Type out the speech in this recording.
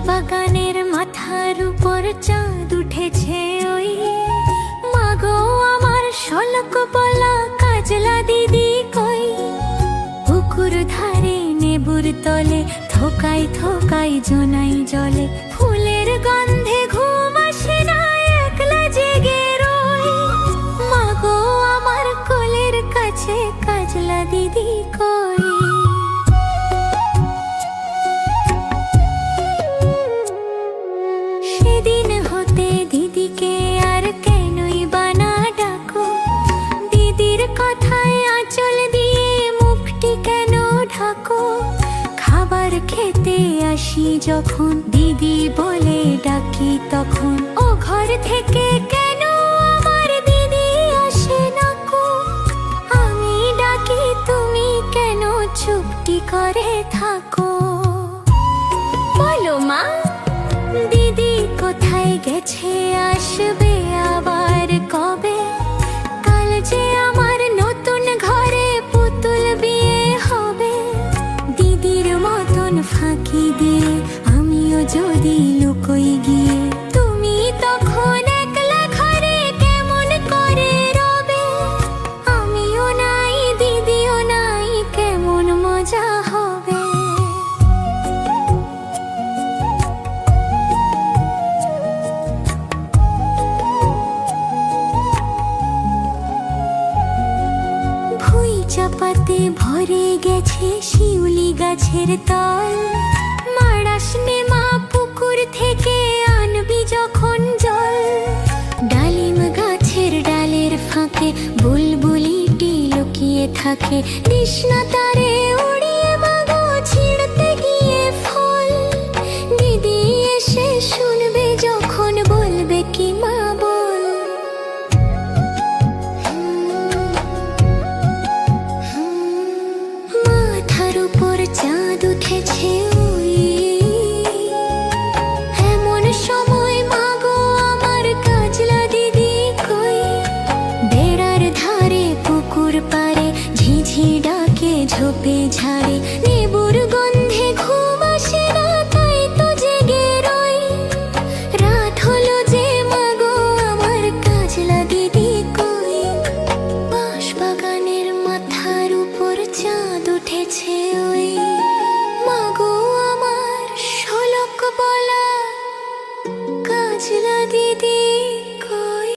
বাগানের মাথার উপর চাঁদ উঠেছে ওই, মাগো আমার শলক বলা কাজলা দিদি কই। পুকুর ধারে নেবুর তলে থোকাই থোকাই জোনাই জলে, ফুলের গন্ধে ঘুম আসে না একলা জেগে রই। মাগো আমার কোলের কাছে কাজলা দিদি কই। সেদিন হতে দিদিকে আর কেনই বানা ডাকো, দিদির কথায় আঁচল দিয়ে মুখটি কেন ঢাকো। খাবার খেতে আসি যখন দিদি বলে ডাকি তখন, ও ঘর থেকে কেন আমার দিদি আসে না কো। আমি ডাকি তুমি কেন চুপটি করে থাকো। বলো মা, দিদি কোথায় গেছে আসবে আবার কবে। কাল যে আমার নতুন ঘরে পুতুল বিয়ে হবে। দিদির মতন ফাঁকি দিয়ে আমিও যদি লুকোই গিয়ে, তুমি তখন একলা ঘরে কেমন করে রবে। আমিও নাই দিদিও নাই, কেমন মজা হবে। চাপাতে ভরে গেছে শিউলি গাছের তল, মাড়াস নে মা পুকুর থেকে আনবি যখন জল। ডালিম গাছের ডালের ফাঁকে বুলবুলিটি লুকিয়ে থাকে, কৃষ্ণা তারে উড়িয়ে মাগো ছিঁড়তে গিয়ে ফল। দিদি এসে শুনবে যখন বলবে কি মা বল। মাথার উপর চাঁদ উঠেছে ওই, এমন সময় মাগো আমার কাজলা দিদি কই। বেড়ার ধারে পুকুর পারে ঝিঝি ডাকে ঝোপে ঝাড়ে, নেবুর গন্ধ